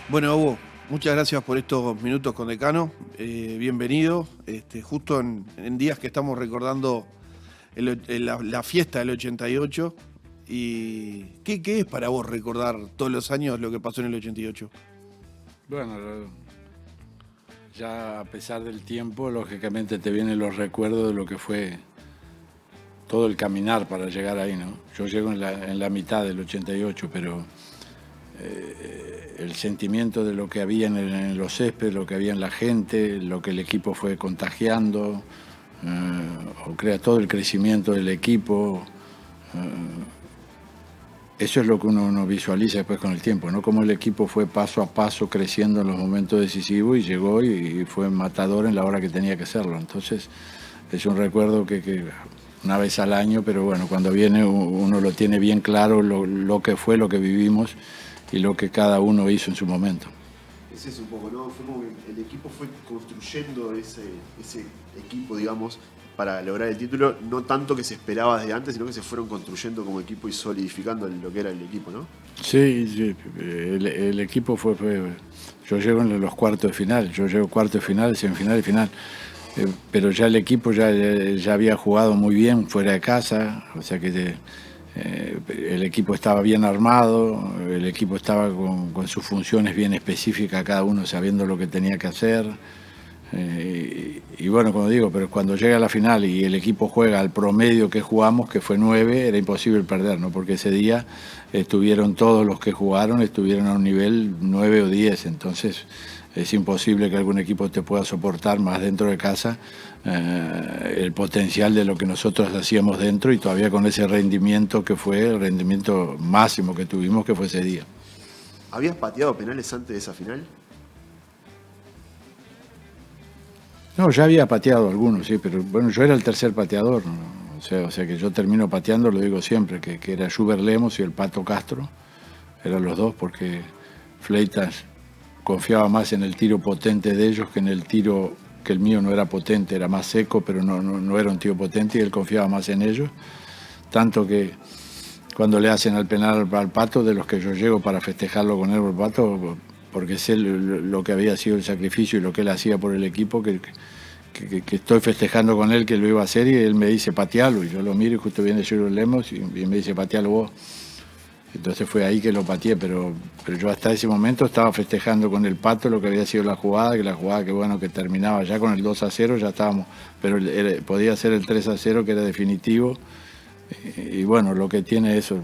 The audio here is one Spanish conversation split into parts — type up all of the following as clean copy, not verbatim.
Bueno, Hugo, muchas gracias por estos minutos con Decano. Bienvenido. Justo en días que estamos recordando la fiesta del 88. ¿Y qué es para vos recordar todos los años lo que pasó en el 88? Bueno, ya a pesar del tiempo, lógicamente te vienen los recuerdos de lo que fue todo el caminar para llegar ahí, ¿no? Yo llego en la mitad del 88, pero el sentimiento de lo que había en los céspedes, lo que había en la gente, lo que el equipo fue contagiando, o crea todo el crecimiento del equipo, eso es lo que uno visualiza después con el tiempo, ¿no? Cómo el equipo fue paso a paso creciendo en los momentos decisivos y llegó y fue matador en la hora que tenía que serlo. Entonces es un recuerdo que una vez al año, pero bueno, cuando viene uno lo tiene bien claro, lo que fue, lo que vivimos y lo que cada uno hizo en su momento. Es eso un poco, ¿no? Fue como que el equipo fue construyendo ese equipo, digamos, para lograr el título, no tanto que se esperaba desde antes, sino que se fueron construyendo como equipo y solidificando lo que era el equipo, ¿no? Sí, el equipo fue... Yo llego en los cuartos de final, yo llego cuartos de final, semifinal y final. Pero ya el equipo ya había jugado muy bien fuera de casa, o sea que el equipo estaba bien armado, el equipo estaba con sus funciones bien específicas, cada uno sabiendo lo que tenía que hacer. Y bueno, como digo, pero cuando llega a la final y el equipo juega al promedio que jugamos, que fue 9, era imposible perder, ¿no? Porque ese día estuvieron todos los que jugaron, estuvieron a un nivel 9 o 10, entonces es imposible que algún equipo te pueda soportar más dentro de casa el potencial de lo que nosotros hacíamos dentro y todavía con ese rendimiento que fue el rendimiento máximo que tuvimos, que fue ese día. ¿Habías pateado penales antes de esa final? No, ya había pateado algunos, sí, pero bueno, yo era el tercer pateador, ¿no? O sea que yo termino pateando, lo digo siempre, que era Schubert Lemos y el Pato Castro, eran los dos, porque Fleitas confiaba más en el tiro potente de ellos que en el tiro, que el mío no era potente, era más seco, pero no era un tiro potente y él confiaba más en ellos, tanto que cuando le hacen al penal al Pato, de los que yo llego para festejarlo con él por Pato, porque sé lo que había sido el sacrificio y lo que él hacía por el equipo, que estoy festejando con él que lo iba a hacer y él me dice patealo, y yo lo miro y justo viene Schubert Lemos y me dice patealo vos. Entonces fue ahí que lo pateé, pero yo hasta ese momento estaba festejando con el Pato lo que había sido la jugada que bueno, que terminaba ya con el 2-0, ya estábamos, pero podía ser el 3-0 que era definitivo, y bueno, lo que tiene eso,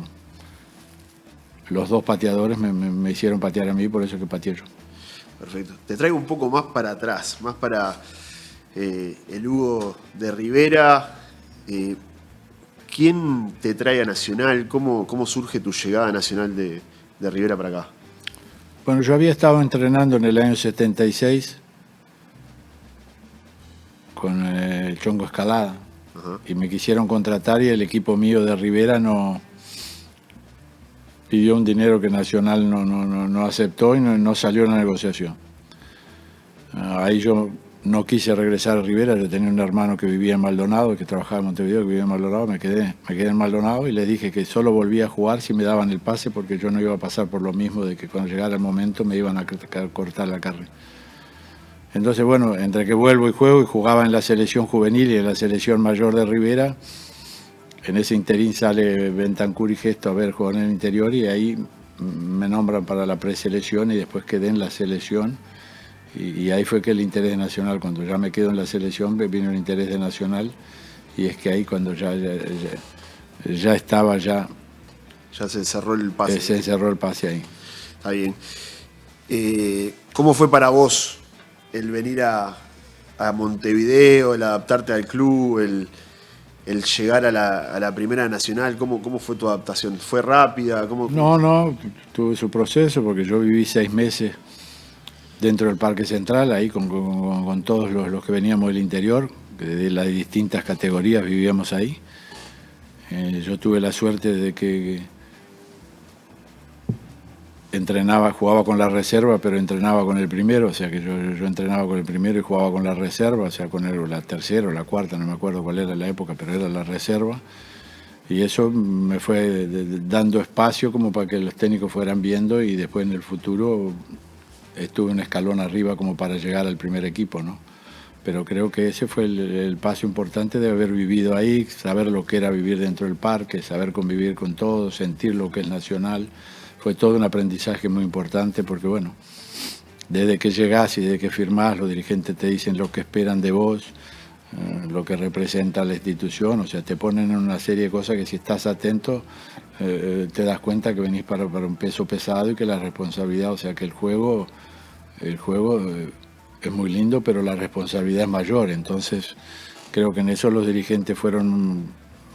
los dos pateadores me hicieron patear a mí, por eso que pateé yo. Perfecto. Te traigo un poco más para atrás, más para el Hugo de Rivera. ¿Quién te trae a Nacional? ¿Cómo surge tu llegada a Nacional de Rivera para acá? Bueno, yo había estado entrenando en el año 76 con el Chongo Escalada. Ajá. Y me quisieron contratar y el equipo mío de Rivera no pidió un dinero que Nacional no aceptó y no salió en la negociación. Ahí yo no quise regresar a Rivera, yo tenía un hermano que vivía en Maldonado, que trabajaba en Montevideo, que vivía en Maldonado, me quedé en Maldonado y le dije que solo volvía a jugar si me daban el pase, porque yo no iba a pasar por lo mismo de que cuando llegara el momento me iban a cortar la carne. Entonces, bueno, entre que vuelvo y juego y jugaba en la selección juvenil y en la selección mayor de Rivera, en ese interín sale Bentancur y Gesto a ver jugar en el interior y ahí me nombran para la preselección y después quedé en la selección. Y ahí fue que el interés de Nacional, cuando ya me quedo en la selección, vino el interés de Nacional, y es que ahí cuando ya estaba, ya se encerró el pase. Se encerró el pase ahí. Está bien. ¿Cómo fue para vos el venir a Montevideo, el adaptarte al club, el llegar a la Primera Nacional? ¿Cómo fue tu adaptación? ¿Fue rápida? No, tuve su proceso, porque yo viví 6 meses dentro del Parque Central, ahí con todos los que veníamos del interior, de las distintas categorías vivíamos ahí. Yo tuve la suerte de que entrenaba, jugaba con la reserva, pero entrenaba con el primero, o sea que yo entrenaba con el primero y jugaba con la reserva, o sea, con la tercera o la cuarta, no me acuerdo cuál era la época, pero era la reserva. Y eso me fue dando espacio como para que los técnicos fueran viendo, y después en el futuro estuve un escalón arriba como para llegar al primer equipo, ¿no? Pero creo que ese fue el paso importante de haber vivido ahí, saber lo que era vivir dentro del parque, saber convivir con todos, sentir lo que es Nacional. Fue todo un aprendizaje muy importante porque, bueno, desde que llegás y desde que firmás, los dirigentes te dicen lo que esperan de vos, lo que representa la institución, o sea, te ponen en una serie de cosas que si estás atento te das cuenta que venís para un peso pesado y que la responsabilidad, o sea, que el juego es muy lindo, pero la responsabilidad es mayor. Entonces creo que en eso los dirigentes fueron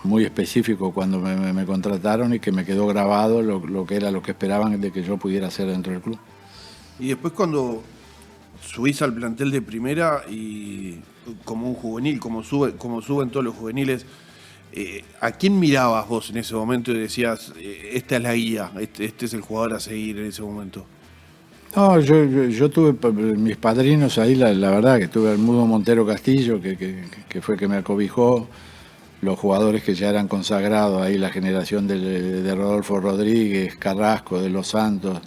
muy específicos cuando me contrataron, y que me quedó grabado lo que era lo que esperaban de que yo pudiera hacer dentro del club. Y después cuando subís al plantel de primera y como un juvenil, como suben todos los juveniles, ¿a quién mirabas vos en ese momento y decías, esta es la guía, este es el jugador a seguir en ese momento? No, yo tuve mis padrinos ahí, la verdad que tuve al Mudo Montero Castillo, que fue que me acobijó, los jugadores que ya eran consagrados ahí, la generación de Rodolfo Rodríguez, Carrasco, de Los Santos,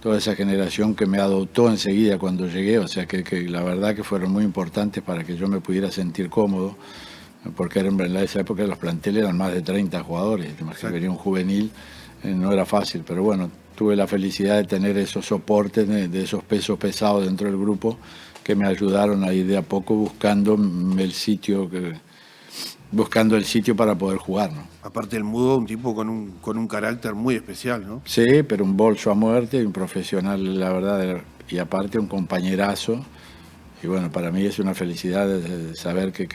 toda esa generación que me adoptó enseguida cuando llegué, o sea que la verdad que fueron muy importantes para que yo me pudiera sentir cómodo, porque en esa época los planteles eran más de 30 jugadores, que venía un juvenil, no era fácil, pero bueno, tuve la felicidad de tener esos soportes de esos pesos pesados dentro del grupo que me ayudaron a ir de a poco buscando el sitio para poder jugar, ¿no? Aparte del Mudo, un tipo con un carácter muy especial, ¿no? Sí, pero un bolso a muerte, un profesional, la verdad, y aparte un compañerazo. Y bueno, para mí es una felicidad de saber que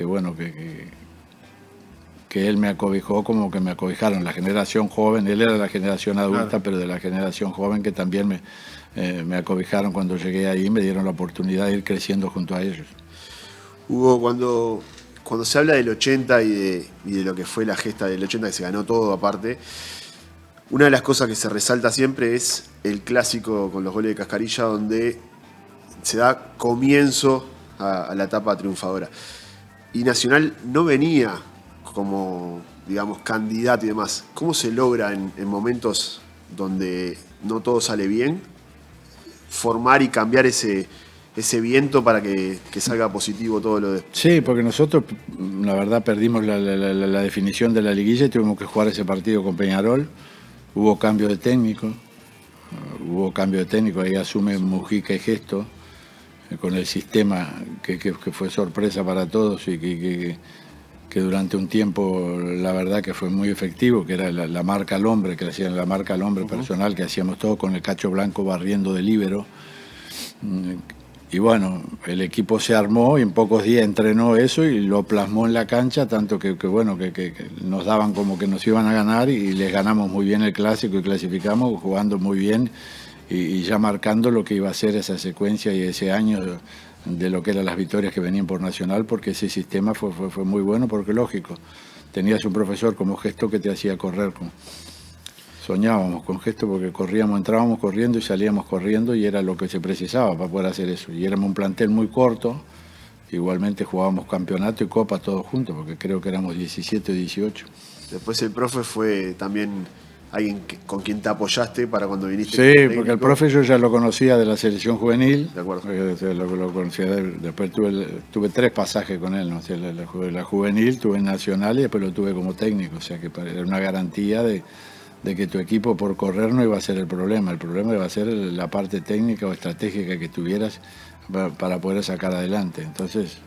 él me acobijó como que me acobijaron la generación joven. Él era de la generación adulta, claro, pero de la generación joven que también me acobijaron cuando llegué ahí, me dieron la oportunidad de ir creciendo junto a ellos. Hugo, cuando se habla del 80 y de lo que fue la gesta del 80, que se ganó todo aparte, una de las cosas que se resalta siempre es el clásico con los goles de Cascarilla, donde se da comienzo a la etapa triunfadora. Y Nacional no venía como, digamos, candidato y demás. ¿Cómo se logra en momentos donde no todo sale bien formar y cambiar ese viento para que salga positivo todo lo de... Sí, porque nosotros, la verdad, perdimos la definición de la liguilla y tuvimos que jugar ese partido con Peñarol. Hubo cambio de técnico, ahí asume Mujica y Gesto, con el sistema que fue sorpresa para todos y que durante un tiempo la verdad que fue muy efectivo, que era la marca al hombre, que hacían la marca al hombre personal, que hacíamos todo con el Cacho Blanco barriendo de líbero. Y bueno, el equipo se armó y en pocos días entrenó eso y lo plasmó en la cancha, tanto que nos daban como que nos iban a ganar, y les ganamos muy bien el clásico y clasificamos jugando muy bien y ya marcando lo que iba a ser esa secuencia y ese año de lo que eran las victorias que venían por Nacional, porque ese sistema fue muy bueno, porque lógico, tenías un profesor como Gesto que te hacía correr soñábamos con Gesto porque entrábamos corriendo y salíamos corriendo, y era lo que se precisaba para poder hacer eso. Y éramos un plantel muy corto, igualmente jugábamos campeonato y copa todos juntos, porque creo que éramos 17 o 18. Después el profe fue también alguien con quien te apoyaste para cuando viniste. Sí, porque el profe yo ya lo conocía de la selección juvenil. De acuerdo. Lo conocía de él. Después tuve 3 pasajes con él, ¿no? O sea, la juvenil, tuve en Nacional y después lo tuve como técnico, o sea que era una garantía de que tu equipo por correr no iba a ser el problema iba a ser la parte técnica o estratégica que tuvieras para poder sacar adelante. Entonces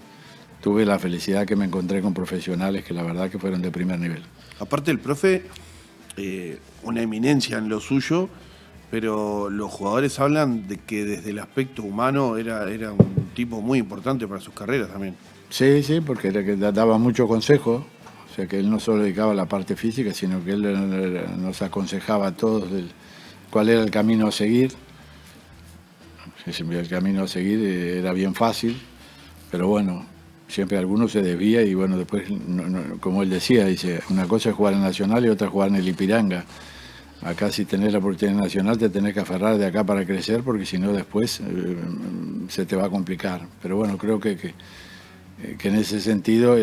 tuve la felicidad que me encontré con profesionales que la verdad que fueron de primer nivel. Aparte el profe, una eminencia en lo suyo, pero los jugadores hablan de que desde el aspecto humano era un tipo muy importante para sus carreras también. Sí, porque era que daba mucho consejo. O sea que él no solo dedicaba a la parte física, sino que él nos aconsejaba a todos cuál era el camino a seguir. El camino a seguir era bien fácil, pero bueno, siempre alguno se desvía y bueno, después, como él decía, dice, una cosa es jugar en Nacional y otra es jugar en el Ipiranga. Acá si tenés la oportunidad nacional te tenés que aferrar de acá para crecer, porque si no después se te va a complicar. Pero bueno, creo que en ese sentido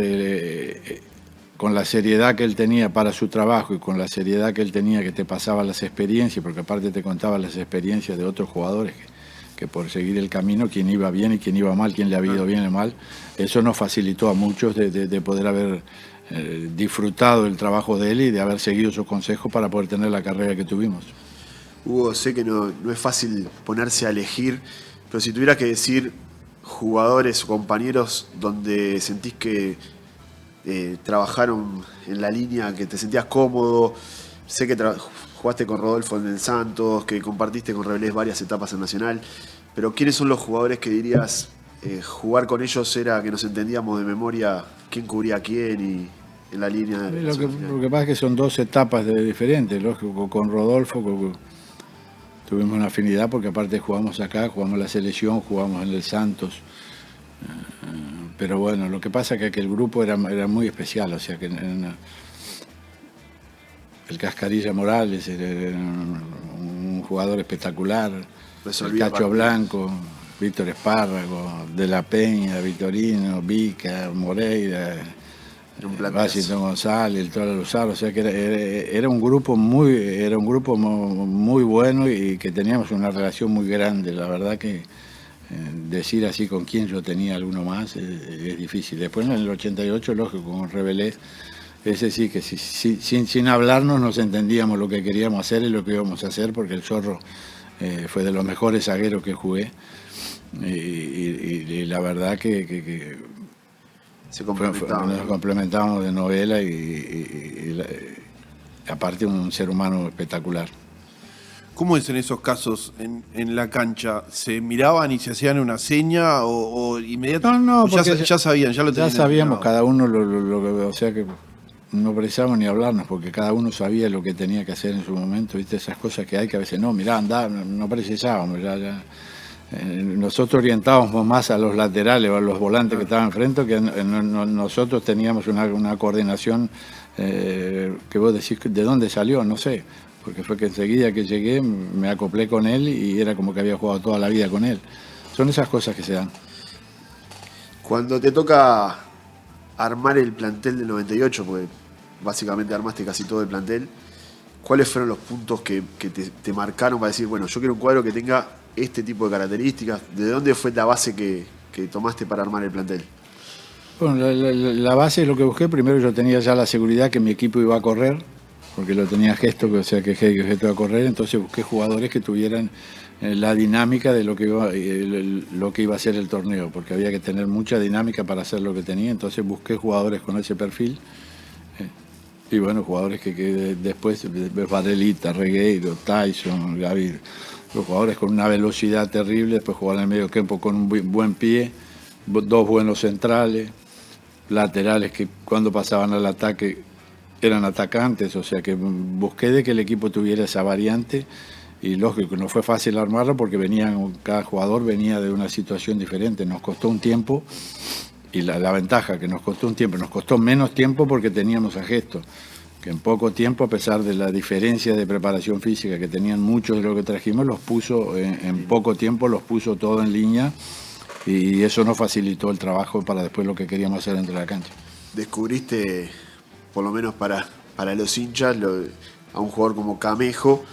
con la seriedad que él tenía para su trabajo y con la seriedad que él tenía, que te pasaba las experiencias, porque aparte te contaba las experiencias de otros jugadores que por seguir el camino, quién iba bien y quién iba mal, quién le había ido bien o mal, eso nos facilitó a muchos de poder haber disfrutado el trabajo de él y de haber seguido sus consejos para poder tener la carrera que tuvimos. Hugo, sé que no es fácil ponerse a elegir, pero si tuvieras que decir jugadores o compañeros donde sentís que trabajaron en la línea, que te sentías cómodo, sé que jugaste con Rodolfo en el Santos, que compartiste con Rebelés varias etapas en Nacional, pero ¿quiénes son los jugadores que dirías jugar con ellos era que nos entendíamos de memoria quién cubría a quién y en la línea? Lo que pasa es que son dos etapas diferentes, lógico, con Rodolfo tuvimos una afinidad porque aparte jugamos acá, jugamos en la selección, jugamos en el Santos. Pero bueno, lo que pasa es que el grupo era muy especial, o sea que el Cascarilla Morales era un jugador espectacular, el Cacho Blanco, Víctor Espárrago, De la Peña, Vitorino, Vica, Moreira, Washington González, el Toro Luzaro, o sea que era un grupo muy bueno y que teníamos una relación muy grande, la verdad que decir así con quién yo tenía alguno más es difícil. Después en el 88, lógico, con Rebelés, ese sí que sin hablarnos nos entendíamos lo que queríamos hacer y lo que íbamos a hacer, porque el Zorro fue de los mejores zagueros que jugué y la verdad que nos complementábamos de novela y aparte un ser humano espectacular. ¿Cómo es en esos casos en la cancha? ¿Se miraban y se hacían una seña o inmediatamente? No, ya sabían, ya lo tenían. Ya sabíamos cada uno lo que, o sea que no precisábamos ni hablarnos porque cada uno sabía lo que tenía que hacer en su momento, ¿viste? Esas cosas que hay que a veces no, mirá, andá, no precisábamos, nosotros orientábamos más a los laterales o a los volantes que estaban enfrente, que nosotros teníamos una coordinación que vos decís, ¿de dónde salió? No sé. Porque fue que enseguida que llegué me acoplé con él y era como que había jugado toda la vida con él. Son esas cosas que se dan. Cuando te toca armar el plantel del 98, porque básicamente armaste casi todo el plantel, ¿cuáles fueron los puntos que te marcaron para decir, bueno, yo quiero un cuadro que tenga este tipo de características? ¿De dónde fue la base que tomaste para armar el plantel? Bueno, la base es lo que busqué. Primero yo tenía ya la seguridad que mi equipo iba a correr, porque lo tenía Gesto, o sea que Gesto iba a correr, entonces busqué jugadores que tuvieran la dinámica de lo que iba a ser el torneo, porque había que tener mucha dinámica para hacer lo que tenía, entonces busqué jugadores con ese perfil, y bueno, jugadores que después, Varelita, Regueiro, Tyson, Gavi, los jugadores con una velocidad terrible, después jugar en el medio campo con un buen pie, dos buenos centrales, laterales que cuando pasaban al ataque eran atacantes, o sea que busqué de que el equipo tuviera esa variante y lógico, no fue fácil armarlo porque cada jugador venía de una situación diferente, nos costó un tiempo y la ventaja que nos costó un tiempo, nos costó menos tiempo porque teníamos a Gesto, que en poco tiempo, a pesar de la diferencia de preparación física que tenían muchos de lo que trajimos, los puso en poco tiempo, los puso todo en línea y eso nos facilitó el trabajo para después lo que queríamos hacer dentro de la cancha. Descubriste, por lo menos para los hinchas, a un jugador como Camejo,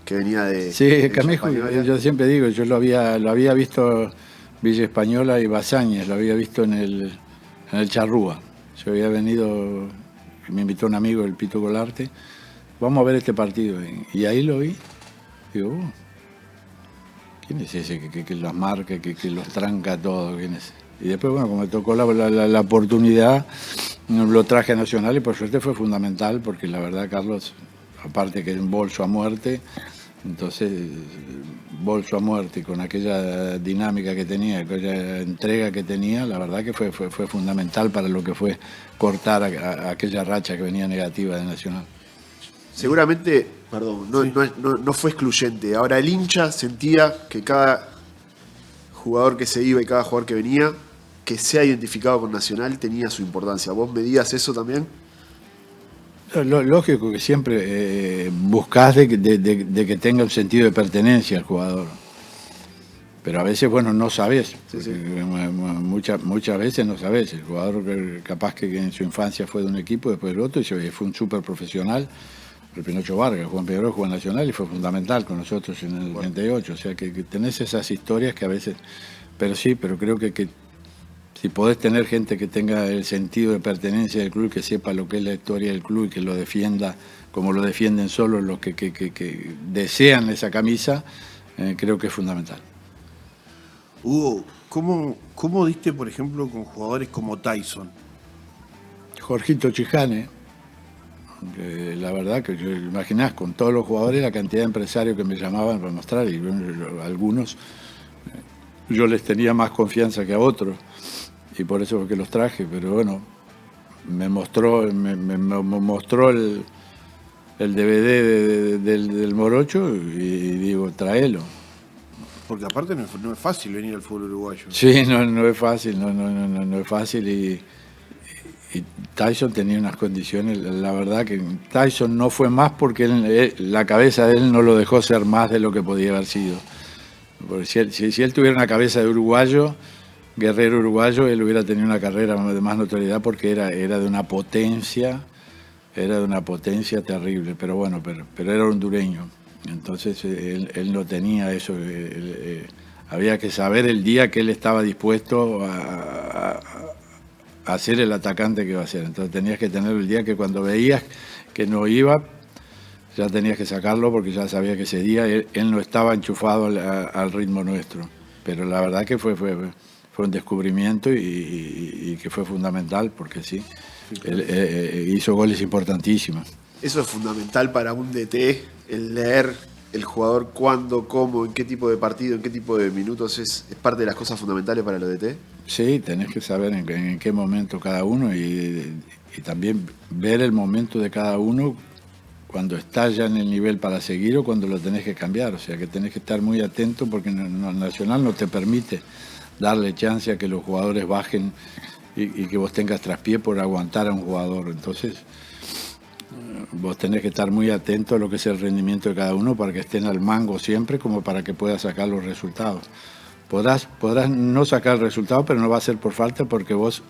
que venía de... Sí, Camejo, yo siempre digo, yo lo había visto Villa Española y Basáñez, lo había visto en el Charrúa. Yo había venido, me invitó un amigo, el Pito Golarte, vamos a ver este partido. Y ahí lo vi, digo, ¿quién es ese que los marca, que los tranca todo? ¿Quién es? Y después, bueno, como me tocó la oportunidad, lo traje a Nacional y por suerte fue fundamental, porque la verdad, Carlos, aparte que es un bolso a muerte, entonces bolso a muerte, con aquella dinámica que tenía, aquella entrega que tenía, la verdad que fue fundamental para lo que fue cortar aquella racha que venía negativa de Nacional. Seguramente, perdón, no fue excluyente. Ahora el hincha sentía que cada jugador que se iba y cada jugador que venía, que sea identificado con Nacional, tenía su importancia. ¿Vos medías eso también? Lógico que siempre buscás de que tenga un sentido de pertenencia al jugador. Pero a veces, bueno, no sabés. Sí. Muchas veces no sabés. El jugador capaz que en su infancia fue de un equipo, después del otro, y fue un súper profesional. El Pinocho Vargas, Juan Pedro jugó en Nacional y fue fundamental con nosotros en el 88. O sea, que tenés esas historias que a veces... Pero sí, pero creo que si podés tener gente que tenga el sentido de pertenencia del club, que sepa lo que es la historia del club y que lo defienda como lo defienden solo los que desean esa camisa, creo que es fundamental. Hugo, ¿cómo diste, por ejemplo, con jugadores como Tyson? Jorgito Chijane, la verdad que yo imaginás con todos los jugadores la cantidad de empresarios que me llamaban para mostrar, y bueno, algunos yo les tenía más confianza que a otros y por eso fue que los traje, pero bueno, me mostró el DVD del Morocho y digo, tráelo. Porque aparte no es fácil venir al fútbol uruguayo. Sí, no es fácil, no es fácil y Tyson tenía unas condiciones, la verdad que Tyson no fue más porque la cabeza de él no lo dejó ser más de lo que podía haber sido. Porque si él tuviera una cabeza de uruguayo, guerrero uruguayo, él hubiera tenido una carrera de más notoriedad porque era de una potencia terrible, pero bueno, pero era hondureño. Entonces él no tenía eso, había que saber el día que él estaba dispuesto a ser el atacante que iba a ser. Entonces tenías que tener el día que cuando veías que no iba, ya tenías que sacarlo porque ya sabía que ese día él no estaba enchufado al ritmo nuestro. Pero la verdad que fue un descubrimiento y que fue fundamental porque sí, él hizo goles importantísimos. Eso es fundamental para un DT, el leer el jugador cuándo, cómo, en qué tipo de partido, en qué tipo de minutos, es parte de las cosas fundamentales para los DT. Sí, tenés que saber en qué momento cada uno y también ver el momento de cada uno cuando está ya en el nivel para seguir o cuando lo tenés que cambiar. O sea que tenés que estar muy atento porque Nacional no te permite darle chance a que los jugadores bajen y que vos tengas traspié por aguantar a un jugador. Entonces vos tenés que estar muy atento a lo que es el rendimiento de cada uno para que estén al mango siempre como para que puedas sacar los resultados. Podrás no sacar el resultado, pero no va a ser por falta porque vos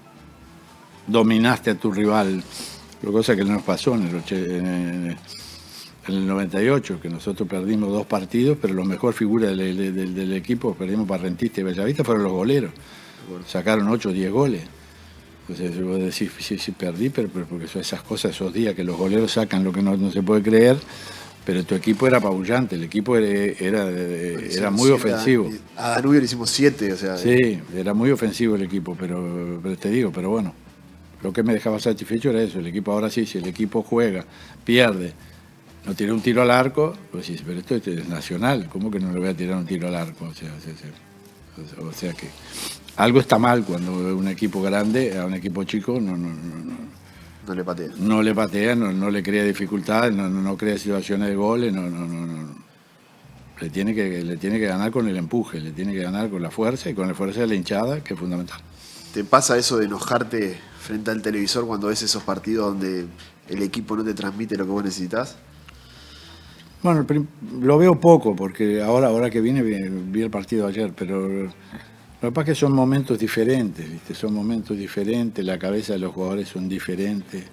dominaste a tu rival, cosa que no nos pasó en el 98, que nosotros perdimos 2 partidos, pero la mejor figura del equipo, perdimos para Rentistas y Bellavista, fueron los goleros. Sacaron 8 o 10 goles. Entonces vos decís, sí perdí, pero porque son esas cosas, esos días que los goleros sacan lo que no se puede creer, pero tu equipo era apabullante, el equipo era muy ofensivo. A Danubio le hicimos 7, o sea... Sí, era muy ofensivo el equipo, pero te digo, pero bueno, lo que me dejaba satisfecho era eso, el equipo ahora sí, si el equipo juega, pierde, no tira un tiro al arco, pues sí, pero esto es Nacional, ¿cómo que no le voy a tirar un tiro al arco? O sea que algo está mal cuando un equipo grande a un equipo chico No le patea. No le patea, no le crea dificultades, no crea situaciones de goles, Le tiene que ganar con el empuje, le tiene que ganar con la fuerza y con la fuerza de la hinchada, que es fundamental. ¿Te pasa eso de enojarte frente al televisor cuando ves esos partidos donde el equipo no te transmite lo que vos necesitas? Bueno, lo veo poco, porque ahora que vi el partido ayer, pero lo que pasa es que son momentos diferentes, ¿viste? Son momentos diferentes, la cabeza de los jugadores son diferentes.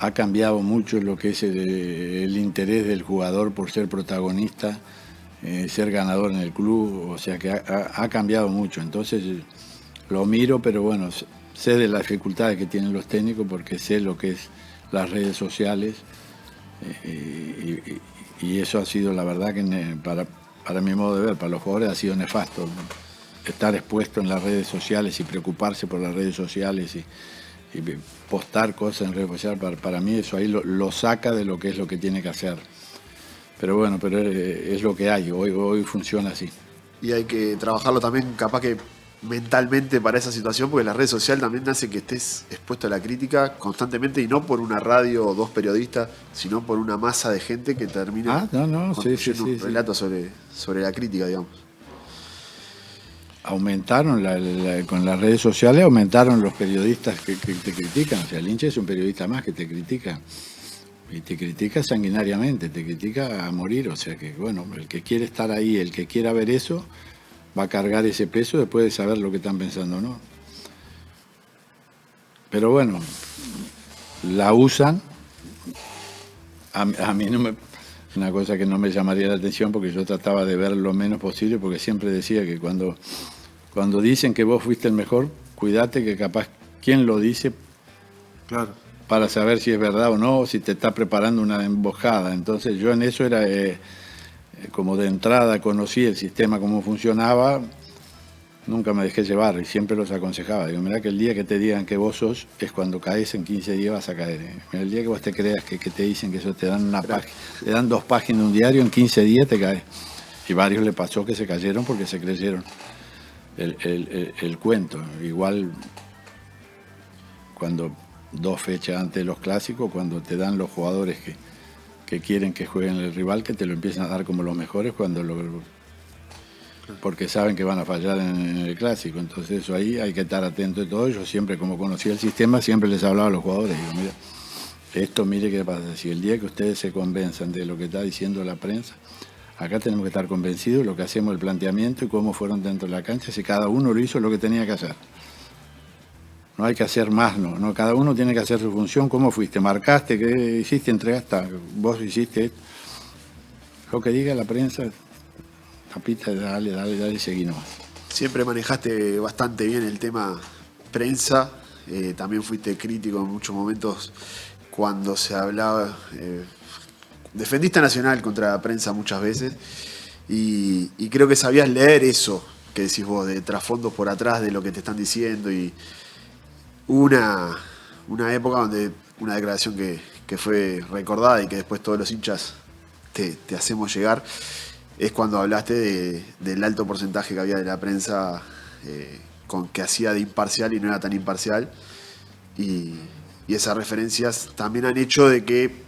Ha cambiado mucho lo que es el interés del jugador por ser protagonista, ser ganador en el club, o sea que ha cambiado mucho. Entonces lo miro, pero bueno, sé de las dificultades que tienen los técnicos porque sé lo que es las redes sociales. Y eso ha sido, la verdad, que para mi modo de ver, para los jugadores ha sido nefasto. Estar expuesto en las redes sociales y preocuparse por las redes sociales y postar cosas en redes sociales, para mí eso ahí lo saca de lo que es lo que tiene que hacer. Pero bueno, pero es lo que hay, hoy funciona así. Y hay que trabajarlo también, capaz que mentalmente para esa situación, porque las redes sociales también hacen que estés expuesto a la crítica constantemente y no por una radio o 2 periodistas, sino por una masa de gente que termina construyendo un relato sobre la crítica, digamos. Aumentaron con las redes sociales, aumentaron los periodistas que te critican. O sea, el hincha es un periodista más que te critica. Y te critica sanguinariamente, te critica a morir. O sea que, bueno, el que quiere estar ahí, el que quiera ver eso, va a cargar ese peso después de saber lo que están pensando, ¿no? Pero bueno, la usan. A mí no me... Una cosa que no me llamaría la atención porque yo trataba de ver lo menos posible, porque siempre decía que cuando dicen que vos fuiste el mejor, cuídate que capaz quien lo dice, Claro. para saber si es verdad o no, o si te está preparando una emboscada. Entonces yo en eso era como de entrada, conocí el sistema, cómo funcionaba, nunca me dejé llevar y siempre los aconsejaba. Digo, mirá que el día que te digan que vos sos, es cuando caes, en 15 días vas a caer. Mirá, el día que vos te creas que te dicen que eso te dan una página, te dan 2 páginas de un diario, en 15 días te caes. Y varios le pasó que se cayeron porque se creyeron el cuento. Igual cuando 2 fechas antes de los clásicos, cuando te dan los jugadores que quieren que jueguen el rival, que te lo empiezan a dar como los mejores porque saben que van a fallar en el clásico. Entonces eso ahí hay que estar atento de todo. Yo siempre, como conocía el sistema, siempre les hablaba a los jugadores. Digo, mira, esto mire qué pasa. Si el día que ustedes se convenzan de lo que está diciendo la prensa, acá tenemos que estar convencidos de lo que hacemos, el planteamiento y cómo fueron dentro de la cancha, si cada uno lo hizo lo que tenía que hacer. No hay que hacer más, no. Cada uno tiene que hacer su función. ¿Cómo fuiste? ¿Marcaste? ¿Qué hiciste? ¿Entregaste? ¿Vos hiciste esto? Lo que diga la prensa, tapita, dale y seguí nomás. Siempre manejaste bastante bien el tema prensa. También fuiste crítico en muchos momentos cuando se hablaba. Defendiste a Nacional contra la prensa muchas veces. Y creo que sabías leer eso que decís vos, de trasfondos por atrás de lo que te están diciendo. Y una época donde una declaración que fue recordada y que después todos los hinchas te hacemos llegar, es cuando hablaste del alto porcentaje que había de la prensa con que hacía de imparcial y no era tan imparcial. Y esas referencias también han hecho de que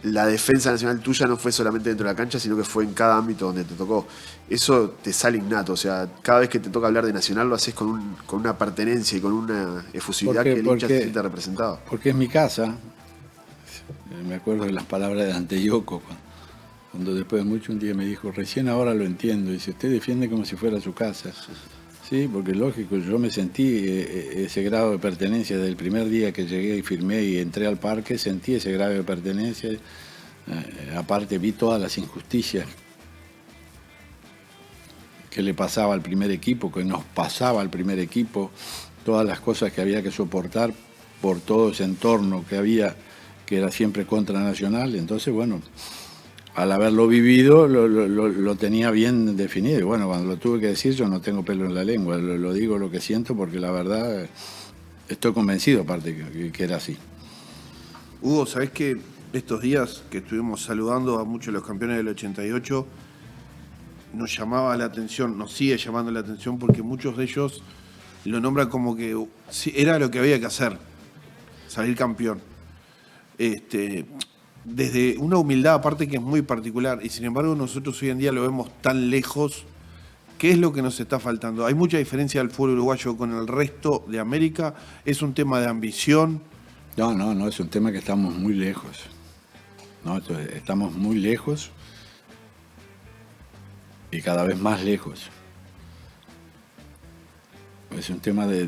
la defensa nacional tuya no fue solamente dentro de la cancha, sino que fue en cada ámbito donde te tocó. Eso te sale innato, o sea, cada vez que te toca hablar de Nacional lo haces con una pertenencia y con una efusividad que el hincha se siente representado. Porque es mi casa. Me acuerdo de las palabras de Anteyoco, cuando después de mucho un día me dijo, recién ahora lo entiendo, dice, usted defiende como si fuera su casa. Sí, porque lógico, yo me sentí ese grado de pertenencia desde el primer día que llegué y firmé y entré al parque, sentí ese grado de pertenencia. Aparte vi todas las injusticias que le pasaba al primer equipo, que nos pasaba al primer equipo, todas las cosas que había que soportar por todo ese entorno que había, que era siempre contra Nacional. Entonces, bueno, al haberlo vivido, lo tenía bien definido. Y bueno, cuando lo tuve que decir, yo no tengo pelo en la lengua, lo digo lo que siento, porque la verdad estoy convencido, aparte, que era así. Hugo, ¿sabés que estos días que estuvimos saludando a muchos de los campeones del 88, nos llamaba la atención, nos sigue llamando la atención, porque muchos de ellos lo nombran como que era lo que había que hacer, salir campeón. Desde una humildad aparte que es muy particular, y sin embargo nosotros hoy en día lo vemos tan lejos. ¿Qué es lo que nos está faltando? Hay mucha diferencia del fútbol uruguayo con el resto de América. ¿Es un tema de ambición? No, es un tema que estamos muy lejos. No, estamos muy lejos y cada vez más lejos. Es un tema de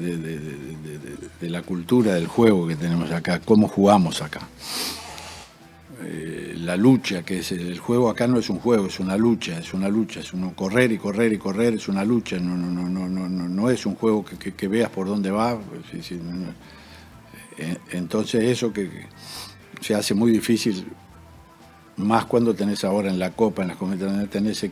la cultura del juego que tenemos acá, cómo jugamos acá. La lucha, que es el juego acá no es un juego, es una lucha, es correr y correr y correr, es una lucha, no es un juego que veas por dónde va. Entonces eso que se hace muy difícil, más cuando tenés ahora en la Copa, en las competencias, tenés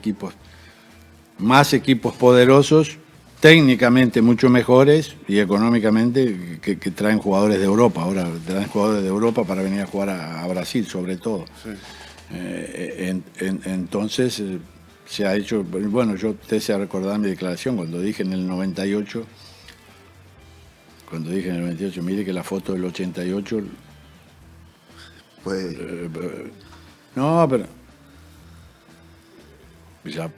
más equipos poderosos, técnicamente mucho mejores y económicamente que traen jugadores de Europa. Ahora traen jugadores de Europa para venir a jugar a Brasil, sobre todo. Sí. Entonces se ha hecho, bueno, usted se ha recordado mi declaración cuando dije en el 98, mire que la foto del 88... no, pero... Ya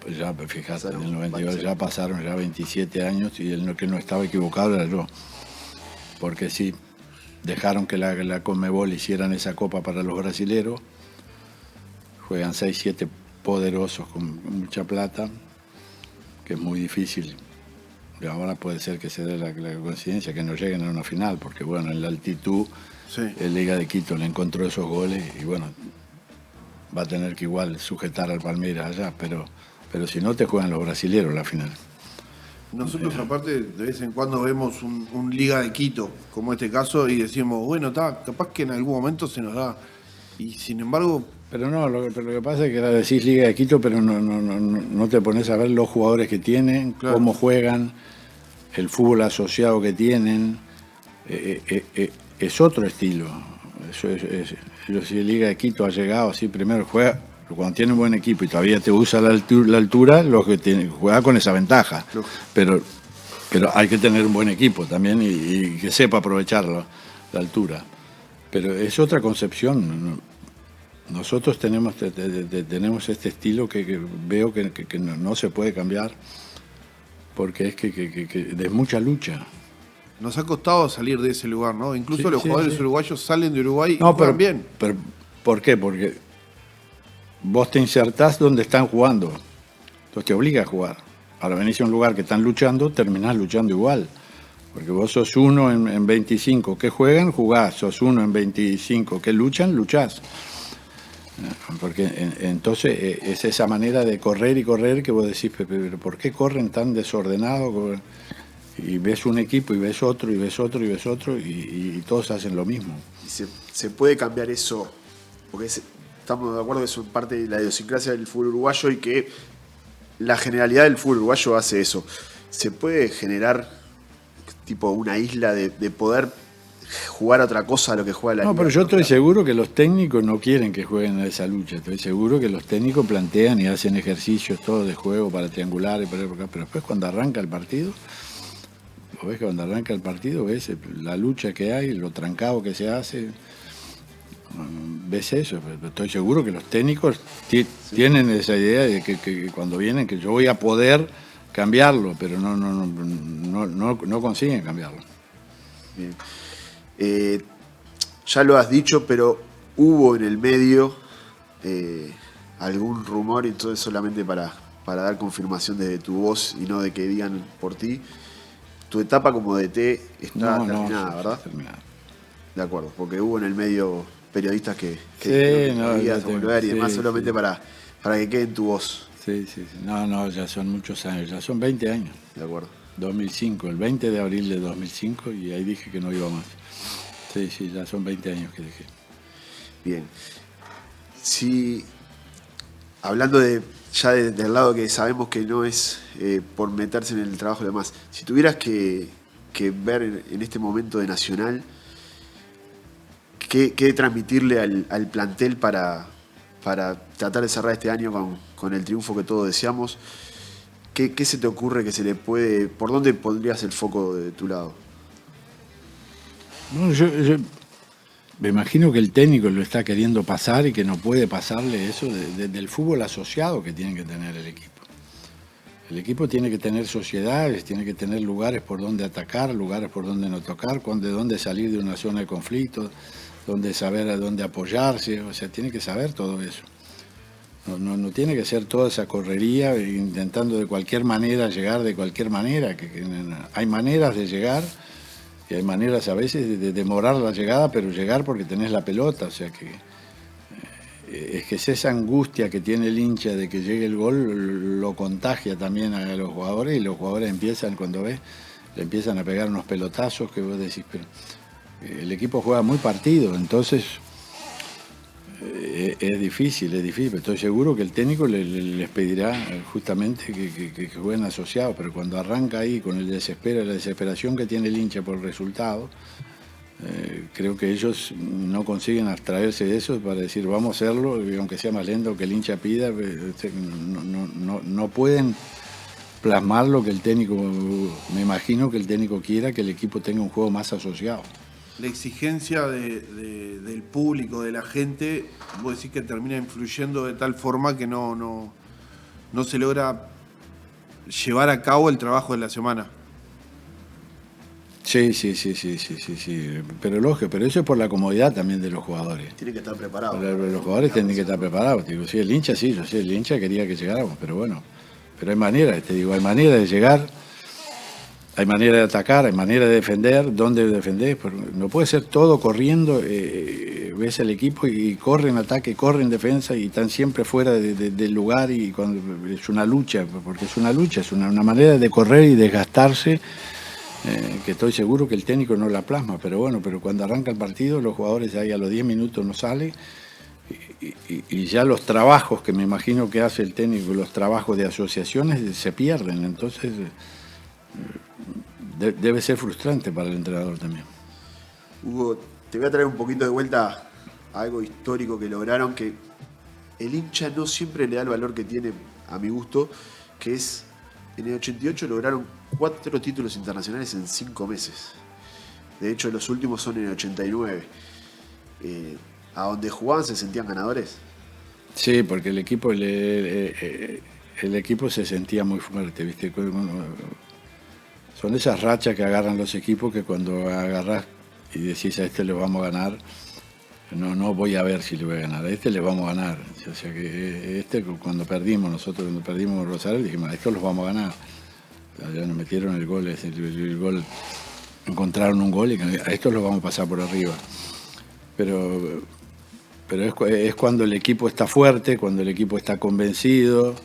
fíjate, en el 92 ya pasaron ya 27 años y el que no estaba equivocado era yo. Porque sí, dejaron que la Conmebol hicieran esa copa para los brasileros. Juegan 6, 7 poderosos con mucha plata, que es muy difícil. Y ahora puede ser que se dé la coincidencia que no lleguen a una final, porque bueno, en la altitud el Liga de Quito le encontró esos goles y bueno, va a tener que igual sujetar al Palmeiras allá, pero si no te juegan los brasileros la final. Nosotros aparte de vez en cuando vemos un Liga de Quito, como este caso, y decimos, bueno, capaz que en algún momento se nos da. Y sin embargo... Pero no, lo que pasa es que ahora decís Liga de Quito, pero no te pones a ver los jugadores que tienen, claro, cómo juegan, el fútbol asociado que tienen. Es otro estilo. Si Liga de Quito ha llegado así, primero juega... Cuando tiene un buen equipo y todavía te usa la altura, los que juega con esa ventaja. Pero hay que tener un buen equipo también y que sepa aprovechar la altura. Pero es otra concepción. Nosotros tenemos este estilo que veo que no se puede cambiar porque es que es mucha lucha. Nos ha costado salir de ese lugar, ¿no? Incluso los jugadores uruguayos salen de Uruguay y juegan pero, bien. Pero, ¿por qué? Porque vos te insertás donde están jugando, entonces te obliga a jugar. Ahora venís a un lugar que están luchando, terminás luchando igual. Porque vos sos uno en 25 que juegan, jugás. Sos uno en 25 que luchan, luchás. Porque entonces es esa manera de correr y correr que vos decís, pero ¿por qué corren tan desordenados? Y ves un equipo y ves otro y ves otro y ves otro y todos hacen lo mismo. Y se puede cambiar eso, porque estamos de acuerdo que eso es parte de la idiosincrasia del fútbol uruguayo y que la generalidad del fútbol uruguayo hace eso. ¿Se puede generar tipo una isla de poder jugar a otra cosa a lo que juega la liga? No, pero yo estoy seguro que los técnicos no quieren que jueguen a esa lucha. Estoy seguro que los técnicos plantean y hacen ejercicios todos de juego para triangular y para acá. Pero después cuando arranca el partido, ves la lucha que hay, lo trancado que se hace. ¿Ves eso? Estoy seguro que los técnicos tienen esa idea de que cuando vienen, que yo voy a poder cambiarlo, pero no consiguen cambiarlo. Bien. Ya lo has dicho, pero hubo en el medio algún rumor, y entonces solamente para dar confirmación desde tu voz y no de que digan por ti. Tu etapa como DT está terminada, ¿verdad? Está terminada. De acuerdo, porque hubo en el medio periodistas que querías volver y demás, solamente para que quede en tu voz. Sí. No, ya son muchos años, ya son 20 años. De acuerdo. 2005, el 20 de abril de 2005, y ahí dije que no iba más. Sí, ya son 20 años que dejé. Bien. Si, hablando del lado que sabemos que no es por meterse en el trabajo de demás, si tuvieras que ver en este momento de Nacional, ¿qué transmitirle al plantel para tratar de cerrar este año con el triunfo que todos deseamos? ¿Qué se te ocurre que se le puede... ¿Por dónde pondrías el foco de tu lado? No, yo me imagino que el técnico lo está queriendo pasar y que no puede pasarle eso del fútbol asociado que tiene que tener el equipo. El equipo tiene que tener sociedades, tiene que tener lugares por donde atacar, lugares por donde no tocar, de dónde salir de una zona de conflicto, donde saber a dónde apoyarse, o sea, tiene que saber todo eso. No tiene que ser toda esa correría intentando de cualquier manera llegar de cualquier manera. Hay maneras de llegar y hay maneras a veces de demorar la llegada, pero llegar porque tenés la pelota. O sea que es que esa angustia que tiene el hincha de que llegue el gol lo contagia también a los jugadores y los jugadores empiezan, cuando ves, le empiezan a pegar unos pelotazos que vos decís, pero el equipo juega muy partido, entonces es difícil, pero estoy seguro que el técnico les pedirá justamente que jueguen asociados, pero cuando arranca ahí con la desesperación que tiene el hincha por el resultado, creo que ellos no consiguen abstraerse de eso para decir vamos a hacerlo, y aunque sea más lento que el hincha pida, no pueden plasmar lo que el técnico, me imagino que el técnico quiera que el equipo tenga un juego más asociado. La exigencia del público, de la gente, vos decís que termina influyendo de tal forma que no se logra llevar a cabo el trabajo de la semana. Sí. Pero lógico, pero eso es por la comodidad también de los jugadores. Tienen que estar preparados. Los jugadores tienen que estar preparados. Digo, sí, el hincha sí, yo sé, el hincha quería que llegáramos, pero bueno. Pero hay maneras, hay manera de llegar, hay manera de atacar, hay manera de defender, dónde defender. No puede ser todo corriendo, ves el equipo y corre en ataque, corre en defensa y están siempre fuera del lugar y cuando es una lucha, porque es una manera de correr y desgastarse. Que estoy seguro que el técnico no la plasma, pero bueno, pero cuando arranca el partido los jugadores ahí a los 10 minutos no salen y ya los trabajos que me imagino que hace el técnico, los trabajos de asociaciones se pierden, entonces debe ser frustrante para el entrenador también. Hugo, te voy a traer un poquito de vuelta a algo histórico que lograron, que el hincha no siempre le da el valor que tiene, a mi gusto, que es, en el 88 lograron 4 títulos internacionales en 5 meses. De hecho, los últimos son en el 89. ¿A donde jugaban se sentían ganadores? Sí, porque el equipo se sentía muy fuerte, ¿viste? Son esas rachas que agarran los equipos que cuando agarrás y decís a este le vamos a ganar, no voy a ver si le voy a ganar, a este le vamos a ganar. O sea que cuando perdimos Rosario, dijimos, a estos los vamos a ganar. Ya nos metieron el gol, encontraron un gol y a estos los vamos a pasar por arriba. Pero es cuando el equipo está fuerte, cuando el equipo está convencido.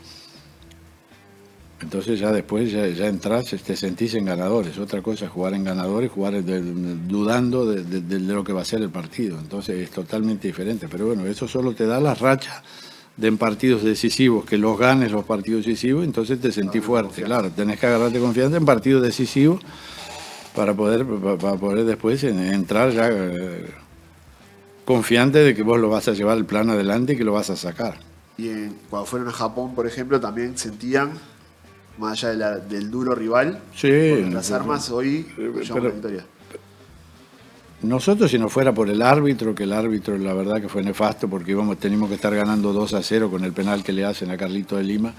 Entonces ya después ya entras, te sentís en ganadores. Otra cosa es jugar en ganadores, jugar dudando de lo que va a ser el partido. Entonces es totalmente diferente. Pero bueno, eso solo te da las rachas de en partidos decisivos, que los ganes los partidos decisivos, entonces te sentís fuerte. Claro, tenés que agarrarte confianza en partidos decisivos para poder después entrar ya confiante de que vos lo vas a llevar el plan adelante y que lo vas a sacar. Y cuando fueron a Japón, por ejemplo, también sentían, más allá del duro rival, sí, con las armas hoy llevamos la victoria. Nosotros, si no fuera por el árbitro, que el árbitro la verdad que fue nefasto porque teníamos que estar ganando 2-0 con el penal que le hacen a Carlito de Lima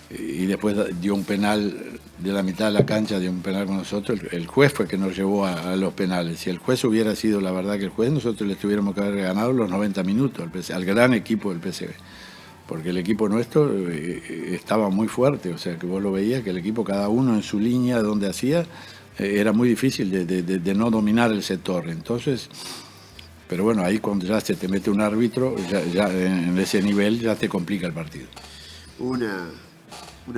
y después dio un penal de la mitad de la cancha, dio un penal con nosotros, el juez fue que nos llevó a los penales. Si el juez hubiera sido la verdad que el juez, nosotros le tuviéramos que haber ganado los 90 minutos al gran equipo del PSV. Porque el equipo nuestro estaba muy fuerte, o sea que vos lo veías que el equipo cada uno en su línea donde hacía, era muy difícil de no dominar el sector. Entonces, pero bueno, ahí cuando ya se te mete un árbitro, ya en ese nivel ya te complica el partido. Una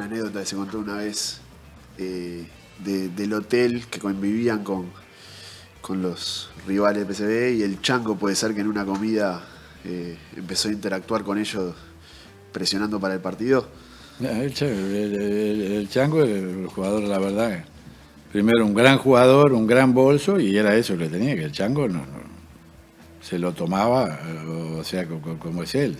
anécdota que se contó una vez del hotel que convivían con los rivales del PSV, y el Chango puede ser que en una comida empezó a interactuar con ellos presionando para el partido. El Chango era el jugador, la verdad. Primero un gran jugador, un gran bolso, y era eso que tenía, que el Chango no se lo tomaba, o sea, como es él.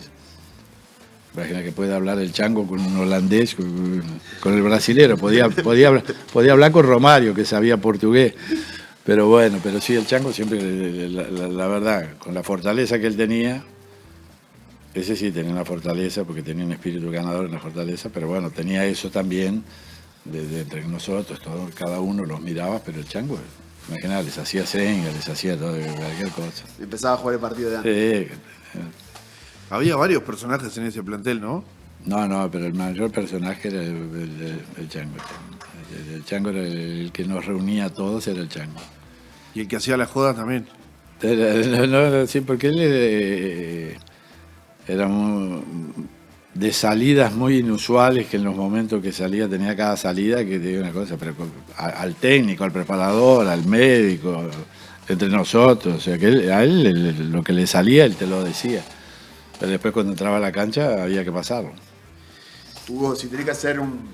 Imagina que puede hablar el Chango con un holandés, con el brasilero, podía hablar con Romario, que sabía portugués. Pero bueno, pero sí, el Chango siempre, la verdad, con la fortaleza que él tenía, ese sí tenía una fortaleza, porque tenía un espíritu ganador en la fortaleza, pero bueno, tenía eso también, entre nosotros, cada uno los miraba, pero el Chango, imagínate, les hacía señas, les hacía todo, cualquier cosa. Empezaba a jugar el partido de antes. Sí. Había varios personajes en ese plantel, ¿no? No, pero el mayor personaje era el Chango. El Chango era el que nos reunía a todos, era el Chango. Y el que hacía las jodas también. Sí, porque él era de salidas muy inusuales, que en los momentos que salía tenía cada salida, que te digo una cosa, pero al técnico, al preparador, al médico, entre nosotros, o sea que a él lo que le salía, él te lo decía. Pero después cuando entraba a la cancha había que pasarlo. Hugo, si tenés que hacer un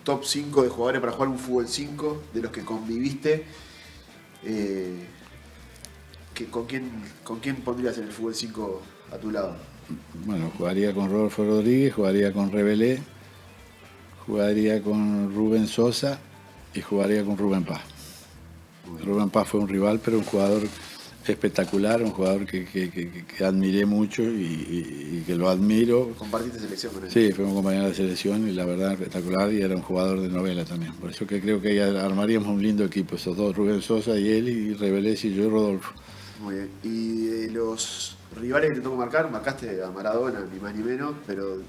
top 5 de jugadores para jugar un fútbol 5, de los que conviviste, ¿con quién pondrías en el fútbol 5 a tu lado? Bueno, jugaría con Rodolfo Rodríguez, jugaría con Rebelé, jugaría con Rubén Sosa y jugaría con Rubén Paz. Rubén Paz fue un rival, pero un jugador espectacular, un jugador que admiré mucho y que lo admiro. ¿Compartiste selección con él? Sí, fuimos compañeros de selección y la verdad espectacular, y era un jugador de novela también. Por eso que creo que armaríamos un lindo equipo, esos dos, Rubén Sosa y él, y Revelés y yo y Rodolfo. Muy bien. Y de los rivales que te tocó marcar, marcaste a Maradona, ni más ni menos, pero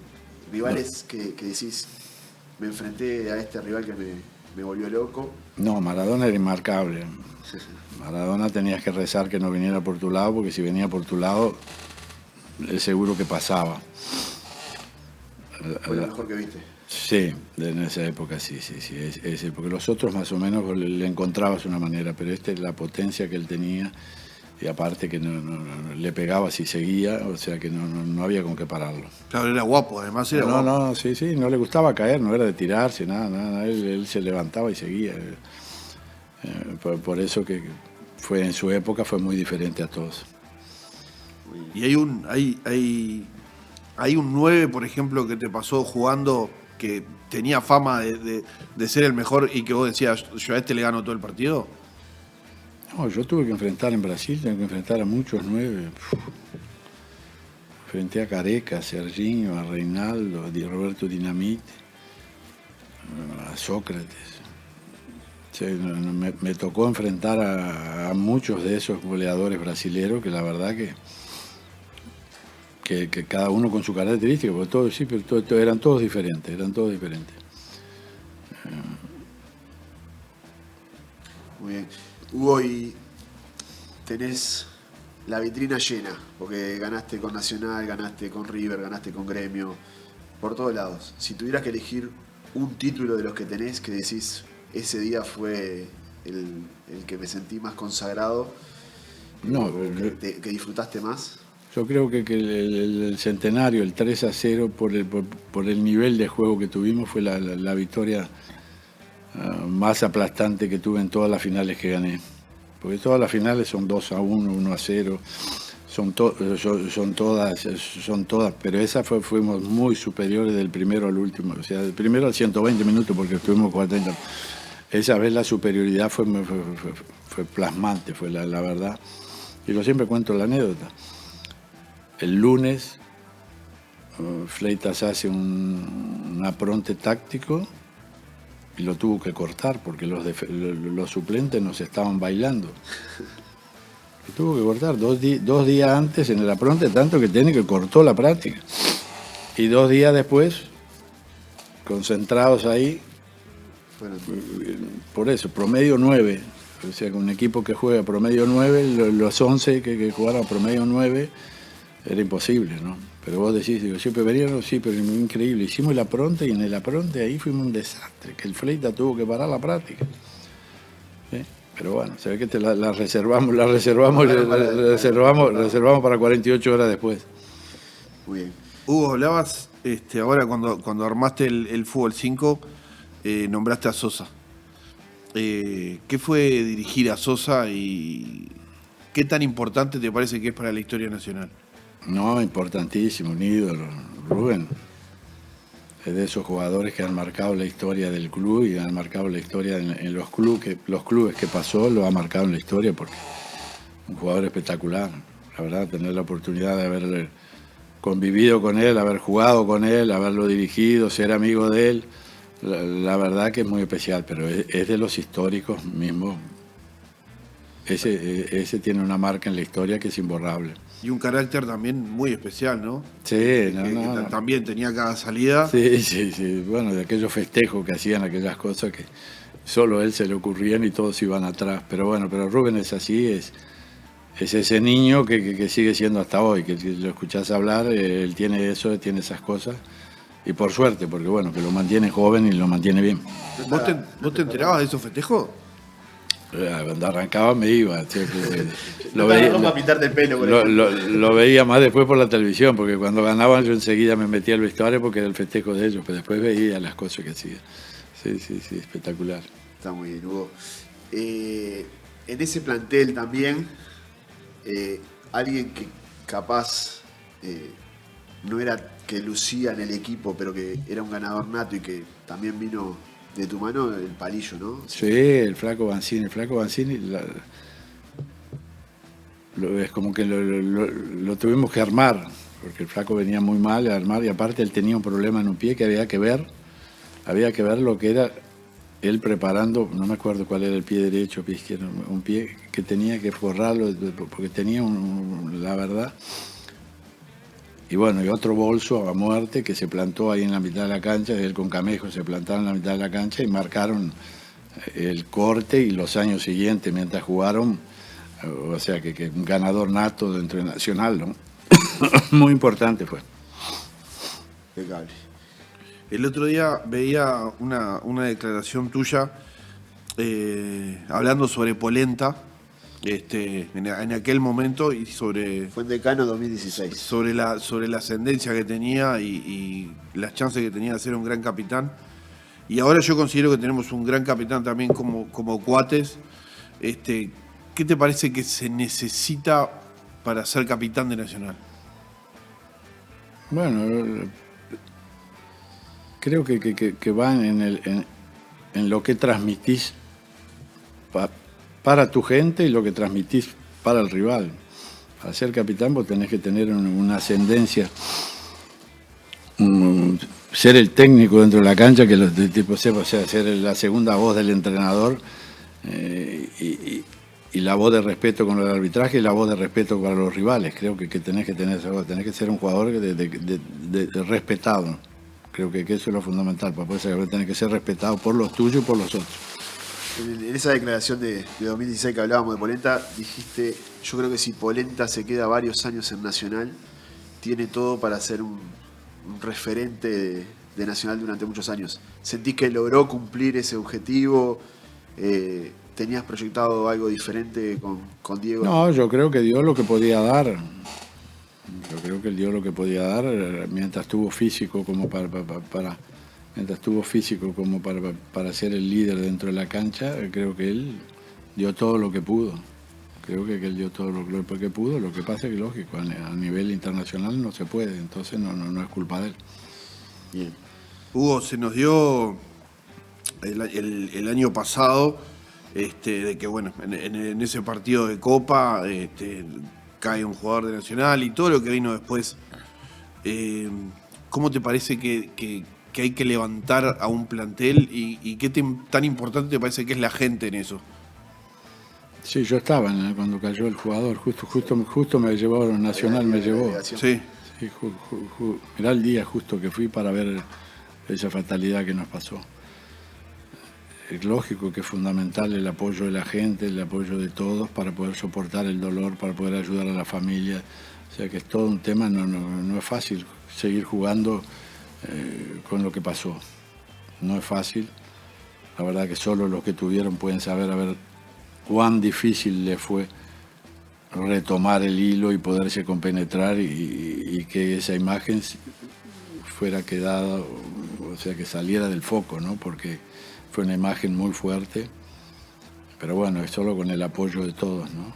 rivales que decís, me enfrenté a este rival que me volvió loco. No, Maradona era inmarcable. Maradona tenías que rezar que no viniera por tu lado, porque si venía por tu lado, es seguro que pasaba. Fue lo mejor que viste. Sí, en esa época sí, porque los otros más o menos le encontrabas una manera, pero la potencia que él tenía, y aparte que no le pegabas y seguía, o sea que no había con qué pararlo. Claro, era guapo, además era guapo. No, sí, no le gustaba caer, no era de tirarse, nada, él se levantaba y seguía. Por eso que en su época fue muy diferente a todos. Y hay un 9, por ejemplo, que te pasó jugando, que tenía fama de ser el mejor y que vos decías, yo a este le gano todo el partido. No, yo tuve que enfrentar en Brasil, tengo que enfrentar a muchos 9. Enfrenté a Careca, a Serginho, a Reinaldo, a Roberto Dinamite, a Sócrates. Sí, me tocó enfrentar a muchos de esos goleadores brasileños que la verdad que cada uno con su característica, porque todos sí, pero eran todos diferentes, Muy bien. Hugo, y tenés la vitrina llena, porque ganaste con Nacional, ganaste con River, ganaste con Gremio, por todos lados. Si tuvieras que elegir un título de los que tenés que decís, ese día fue el que me sentí más consagrado, que disfrutaste más. Yo creo que el centenario, el 3-0, por el nivel de juego que tuvimos, fue la victoria más aplastante que tuve en todas las finales que gané. Porque todas las finales son 2-1, 1-0, son todas, pero esa fuimos muy superiores del primero al último, o sea, del primero al 120 minutos, porque estuvimos 40. Esa vez la superioridad fue plasmante, fue la verdad. Y yo siempre cuento la anécdota. El lunes, Fleitas hace un apronte táctico y lo tuvo que cortar porque los suplentes nos estaban bailando. Lo tuvo que cortar 2 días antes en el apronte, tanto que tiene que cortó la práctica. Y 2 días después, concentrados ahí, por eso, promedio 9. O sea, con un equipo que juega promedio 9, los 11 que jugaron promedio 9, era imposible, ¿no? Pero vos decís, siempre venían, sí, pero increíble. Hicimos el apronte y en el apronte ahí fuimos un desastre, que el Fleitas tuvo que parar la práctica. ¿Sí? Pero bueno, se ve que la reservamos para 48 horas después. Muy bien. Hugo, hablabas ahora cuando armaste el Fútbol 5, nombraste a Sosa. ¿Qué fue dirigir a Sosa y qué tan importante te parece que es para la historia nacional? No, importantísimo, un ídolo. Rubén es de esos jugadores que han marcado la historia del club y han marcado la historia en los clubes que pasó, lo ha marcado en la historia porque un jugador espectacular. La verdad, tener la oportunidad de haber convivido con él, haber jugado con él, haberlo dirigido, ser amigo de él, la verdad que es muy especial, pero es de los históricos mismos. Ese tiene una marca en la historia que es imborrable. Y un carácter también muy especial, ¿no? Sí, que no. También tenía cada salida. Sí. Bueno, de aquellos festejos que hacían, aquellas cosas que solo a él se le ocurrían y todos iban atrás. Pero bueno, Rubén es así, es ese niño que sigue siendo hasta hoy, que si lo escuchás hablar, él tiene eso, tiene esas cosas. Y por suerte, porque bueno, que lo mantiene joven y lo mantiene bien. ¿Vos te enterabas de esos festejos? Cuando arrancaba me iba. Lo veía más después por la televisión, porque cuando ganaban yo enseguida me metía al vestuario porque era el festejo de ellos, pero después veía las cosas que hacían. Sí, espectacular. Está muy bien, Hugo. En ese plantel también, alguien que capaz no era que lucía en el equipo, pero que era un ganador nato y que también vino de tu mano, el Palillo, ¿no? Sí, el Flaco Banzini. es como que lo tuvimos que armar, porque el flaco venía muy mal a armar, y aparte él tenía un problema en un pie que había que ver lo que era él preparando, no me acuerdo cuál era el pie derecho, pie izquierdo, un pie que tenía que forrarlo, porque tenía la verdad. Y bueno, y otro bolso a muerte que se plantó ahí en la mitad de la cancha, él con Camejo se plantaron en la mitad de la cancha y marcaron el corte y los años siguientes mientras jugaron, o sea que un ganador nato dentro de Nacional, ¿no? Muy importante fue. Impecable. El otro día veía una declaración tuya hablando sobre Polenta en aquel momento y Fue en Decano 2016. sobre la ascendencia que tenía y las chances que tenía de ser un gran capitán. Y ahora yo considero que tenemos un gran capitán también como Cuates. ¿Qué te parece que se necesita para ser capitán de Nacional? Bueno, creo que van en lo que transmitís para tu gente y lo que transmitís para el rival. Para ser capitán vos tenés que tener una ascendencia, ser el técnico dentro de la cancha, que los tipo sepa, o sea, ser la segunda voz del entrenador y la voz de respeto con el arbitraje y la voz de respeto para los rivales. Creo que tenés que tener esa voz, tenés que ser un jugador de respetado. Creo que eso es lo fundamental, para poder ser, tenés que ser respetado por los tuyos y por los otros. En esa declaración de 2016 que hablábamos de Polenta, dijiste, yo creo que si Polenta se queda varios años en Nacional, tiene todo para ser un referente de Nacional durante muchos años. ¿Sentís que logró cumplir ese objetivo? ¿Tenías proyectado algo diferente con Diego? No, yo creo que dio lo que podía dar. Yo creo que él dio lo que podía dar mientras estuvo físico como para ser el líder dentro de la cancha. Creo que él dio todo lo que pudo. Creo que él dio todo lo que pudo. Lo que pasa es que, lógico, a nivel internacional no se puede, entonces no es culpa de él. Bien. Hugo, se nos dio el año pasado de que, bueno, en ese partido de Copa cae un jugador de Nacional y todo lo que vino después. ¿Cómo te parece que hay que levantar a un plantel y qué tan importante te parece que es la gente en eso? Sí, yo estaba cuando cayó el jugador, justo me llevó, Nacional me llevó. Sí. Sí, mirá el día justo que fui para ver esa fatalidad que nos pasó. Es lógico que es fundamental el apoyo de la gente, el apoyo de todos para poder soportar el dolor, para poder ayudar a la familia. O sea que es todo un tema, no es fácil seguir jugando con lo que pasó. No es fácil. La verdad que solo los que tuvieron pueden saber a ver cuán difícil le fue retomar el hilo y poderse compenetrar y que esa imagen fuera quedada, o sea, que saliera del foco, ¿no? Porque fue una imagen muy fuerte, pero bueno, es solo con el apoyo de todos, ¿no?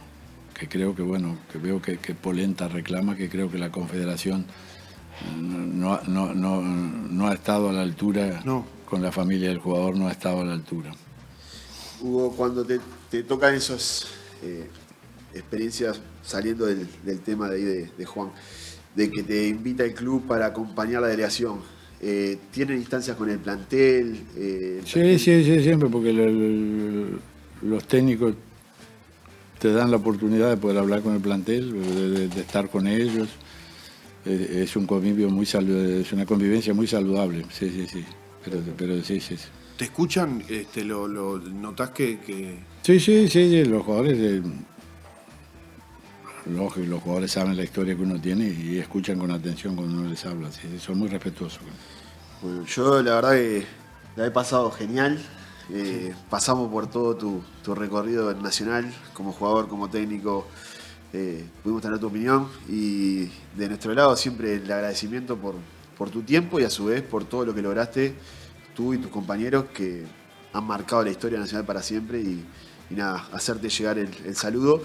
Que creo que, bueno, que veo que Polenta reclama, que creo que la Confederación no ha estado a la altura, No. Con la familia del jugador no ha estado a la altura. Hugo, cuando te tocan esas experiencias, saliendo del tema de ahí de Juan, de que te invita el club para acompañar la delegación, ¿tienen instancias con el plantel? Sí, siempre, porque los técnicos te dan la oportunidad de poder hablar con el plantel, de estar con ellos. Es un convivio muy saludable, es una convivencia muy saludable, sí. Pero sí. ¿Te escuchan? ¿Lo notás que...? Sí, los jugadores, lógico, los jugadores saben la historia que uno tiene y escuchan con atención cuando uno les habla, sí, son muy respetuosos. Bueno, yo la verdad que la he pasado genial. Pasamos por todo tu recorrido en Nacional, como jugador, como técnico. Pudimos tener tu opinión y de nuestro lado siempre el agradecimiento por tu tiempo y a su vez por todo lo que lograste tú y tus compañeros que han marcado la historia nacional para siempre y nada, hacerte llegar el saludo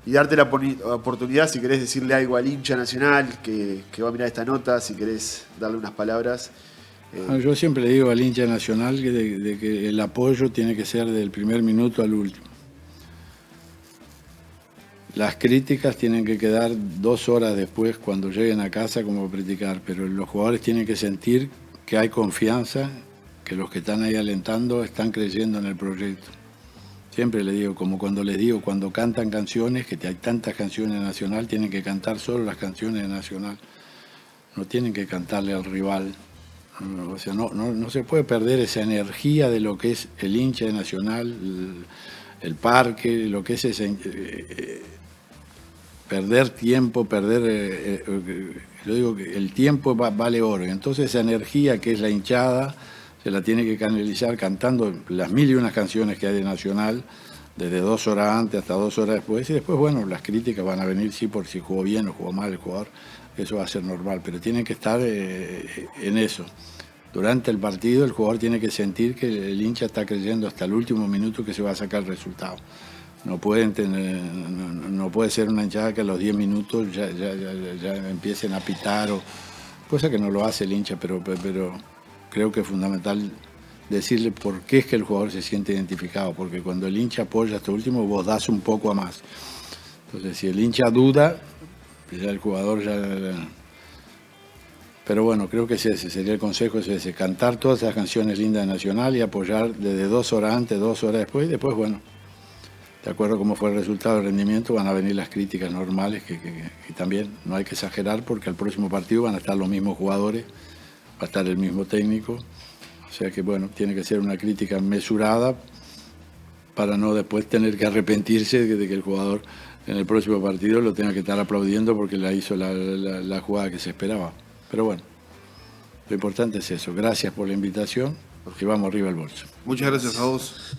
y darte la oportunidad, si querés decirle algo al hincha nacional que va a mirar esta nota, si querés darle unas palabras. Yo siempre le digo al hincha nacional de que el apoyo tiene que ser del primer minuto al último. Las críticas tienen que quedar 2 horas después cuando lleguen a casa como criticar, pero los jugadores tienen que sentir que hay confianza, que los que están ahí alentando están creyendo en el proyecto. Siempre le digo, como cuando les digo, cuando cantan canciones, que hay tantas canciones de Nacional, tienen que cantar solo las canciones de Nacional, no tienen que cantarle al rival. O sea, no se puede perder esa energía de lo que es el hincha de Nacional, el parque, lo que es ese... perder tiempo, yo digo que el tiempo vale oro. Entonces esa energía que es la hinchada se la tiene que canalizar cantando las 1001 canciones que hay de Nacional, desde 2 horas antes hasta 2 horas después. Y después, bueno, las críticas van a venir, sí, por si jugó bien o jugó mal el jugador. Eso va a ser normal, pero tienen que estar en eso. Durante el partido el jugador tiene que sentir que el hincha está creyendo hasta el último minuto que se va a sacar el resultado. No puede ser una hinchada que a los 10 minutos ya empiecen a pitar, cosa que no lo hace el hincha, pero creo que es fundamental decirle por qué es que el jugador se siente identificado, porque cuando el hincha apoya hasta último, vos das un poco a más. Entonces, si el hincha duda, ya el jugador ya... Pero bueno, creo que ese sería el consejo, es ese, cantar todas esas canciones lindas de Nacional y apoyar desde 2 horas antes, 2 horas después, y después, bueno, de acuerdo a cómo fue el resultado del rendimiento, van a venir las críticas normales, que también no hay que exagerar, porque al próximo partido van a estar los mismos jugadores, va a estar el mismo técnico, o sea que bueno, tiene que ser una crítica mesurada para no después tener que arrepentirse de que el jugador en el próximo partido lo tenga que estar aplaudiendo porque le hizo la jugada que se esperaba. Pero bueno, lo importante es eso. Gracias por la invitación, porque vamos arriba al bolso. Muchas gracias a vos.